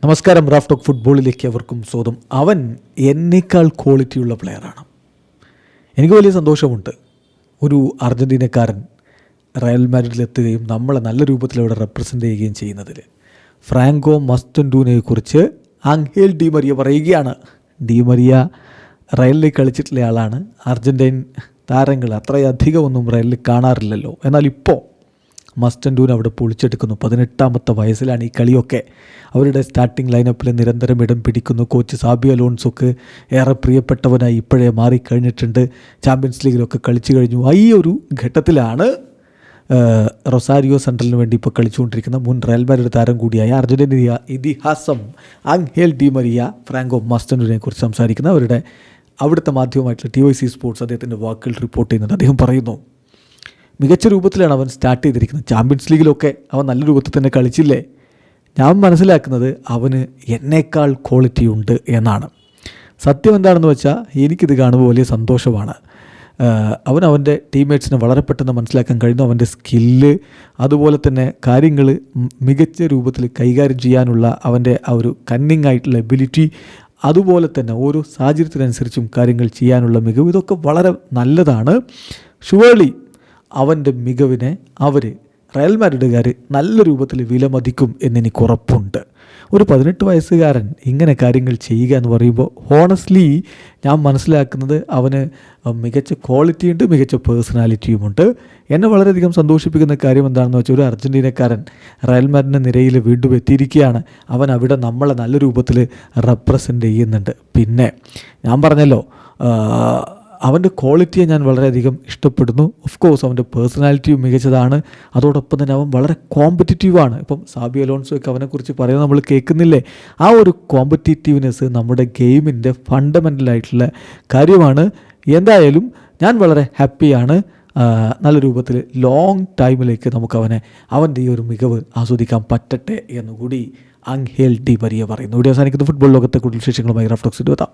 നമസ്കാരം. Raf talk ഫുട്ബോളിലേക്ക് അവർക്കും സ്വാഗതം. അവൻ എന്നേക്കാൾ ക്വാളിറ്റിയുള്ള പ്ലെയറാണ്. എനിക്ക് വലിയ സന്തോഷമുണ്ട് ഒരു അർജൻറ്റീനക്കാരൻ റയൽ മാഡ്രിഡിലെത്തുകയും നമ്മളെ നല്ല രൂപത്തിൽ അവിടെ റെപ്രസെൻ്റ് ചെയ്യുകയും ചെയ്യുന്നതിൽ. ഫ്രാങ്കോ മസ്റ്റൻഡൂനെക്കുറിച്ച് ആംഗേൽ ഡി മരിയ പറയുകയാണ്. ഡി മരിയ റയലിൽ കളിച്ചിട്ടുള്ള ആളാണ്. അർജൻറ്റൈൻ താരങ്ങൾ അത്രയധികമൊന്നും റയലിൽ കാണാറില്ലല്ലോ. എന്നാൽ ഇപ്പോൾ മസ്റ്റൻഡൂൻ അവിടെ പൊളിച്ചെടുക്കുന്നു. 18ാമത്തെ വയസ്സിലാണ് ഈ കളിയൊക്കെ. അവരുടെ സ്റ്റാർട്ടിംഗ് ലൈനപ്പിൽ നിരന്തരം ഇടം പിടിക്കുന്നു. കോച്ച് സാബി അലോൺസോക്ക് ഏറെ പ്രിയപ്പെട്ടവനായി ഇപ്പോഴേ മാറിക്കഴിഞ്ഞിട്ടുണ്ട്. ചാമ്പ്യൻസ് ലീഗിലൊക്കെ കളിച്ചു കഴിഞ്ഞു. ഈ ഒരു ഘട്ടത്തിലാണ് റൊസാരിയോ സെൻട്രലിന് വേണ്ടി ഇപ്പോൾ കളിച്ചുകൊണ്ടിരിക്കുന്ന മുൻ റയൽ മാഡ്രിഡ് താരം കൂടിയായ അർജൻറ്റീന ഇതിഹാസം ആംഗേൽ ഡി മരിയ ഫ്രാങ്കോ മസ്റ്റൻഡൂനെ കുറിച്ച് സംസാരിക്കുന്ന അവിടുത്തെ മാധ്യമമായിട്ടുള്ള TYC സ്പോർട്സ് അദ്ദേഹത്തിൻ്റെ വാക്കുകൾ റിപ്പോർട്ട് ചെയ്യുന്നുണ്ട്. അദ്ദേഹം പറയുന്നു, മികച്ച രൂപത്തിലാണ് അവൻ സ്റ്റാർട്ട് ചെയ്തിരിക്കുന്നത്. ചാമ്പ്യൻസ് ലീഗിലൊക്കെ അവൻ നല്ല രൂപത്തിൽ തന്നെ കളിച്ചില്ലേ. ഞാൻ മനസ്സിലാക്കുന്നത് അവന് എന്നേക്കാൾ ക്വാളിറ്റി ഉണ്ട് എന്നാണ്. സത്യം എന്താണെന്ന് വെച്ചാൽ എനിക്കിത് കാണുമ്പോൾ വലിയ സന്തോഷമാണ്. അവൻ്റെ ടീംമേറ്റ്സിനെ വളരെ പെട്ടെന്ന് മനസ്സിലാക്കാൻ കഴിയുന്നു. അവൻ്റെ സ്കില്ല്, അതുപോലെ തന്നെ കാര്യങ്ങൾ മികച്ച രൂപത്തിൽ കൈകാര്യം ചെയ്യാനുള്ള അവൻ്റെ ആ ഒരു കന്നിങ് ആയിട്ടുള്ള എബിലിറ്റി, അതുപോലെ തന്നെ ഓരോ സാഹചര്യത്തിനനുസരിച്ചും കാര്യങ്ങൾ ചെയ്യാനുള്ള മികവ്, ഇതൊക്കെ വളരെ നല്ലതാണ്. ഷുവർലി അവൻ്റെ മികവിനെ റയൽ മാഡ്രിഡുകാർ നല്ല രൂപത്തിൽ വിലമതിക്കും എന്നെനിക്ക് ഉറപ്പുണ്ട്. ഒരു 18 വയസ്സുകാരൻ ഇങ്ങനെ കാര്യങ്ങൾ ചെയ്യുക എന്ന് പറയുമ്പോൾ ഹോണസ്റ്റ്ലി ഞാൻ മനസ്സിലാക്കുന്നത് അവന് മികച്ച ക്വാളിറ്റിയുണ്ട്, മികച്ച പേഴ്സണാലിറ്റിയുമുണ്ട്. എന്നെ വളരെയധികം സന്തോഷിപ്പിക്കുന്ന കാര്യം എന്താണെന്ന് വെച്ചാൽ ഒരു അർജൻറ്റീനക്കാരൻ റയൽ മാഡ്രിഡിൻ്റെ നിരയിൽ വീണ്ടും എത്തിയിരിക്കുകയാണ്. അവൻ അവിടെ നമ്മളെ നല്ല രൂപത്തിൽ റെപ്രസെൻ്റ് ചെയ്യുന്നുണ്ട്. പിന്നെ ഞാൻ പറഞ്ഞല്ലോ, അവൻ്റെ ക്വാളിറ്റിയെ ഞാൻ വളരെയധികം ഇഷ്ടപ്പെടുന്നു. ഓഫ് കോഴ്സ് അവൻ്റെ പേഴ്സണാലിറ്റിയും മികച്ചതാണ്. അതോടൊപ്പം തന്നെ അവൻ വളരെ കോമ്പറ്റിറ്റീവാണ്. ഇപ്പം സാബി അലോൺസോയൊക്കെ അവനെക്കുറിച്ച് പറയുന്നത് നമ്മൾ കേൾക്കുന്നില്ലേ. ആ ഒരു കോമ്പറ്റീറ്റീവ്നെസ് നമ്മുടെ ഗെയിമിൻ്റെ ഫണ്ടമെൻ്റലായിട്ടുള്ള കാര്യമാണ്. എന്തായാലും ഞാൻ വളരെ ഹാപ്പിയാണ്. നല്ല രൂപത്തിൽ ലോങ് ടൈമിലേക്ക് അവൻ്റെ ഈ ഒരു മികവ് ആസ്വദിക്കാൻ പറ്റട്ടെ എന്നുകൂടി ആംഗേൽ ഡി മരിയ പറയുന്നു. ഇവിടെ അവസാനിക്കുന്ന ഫുട്ബോൾ ലോകത്തെ കൂടുതൽ വിശേഷങ്ങളുമായി റാഫ് ടോക്സിൽ എത്താം.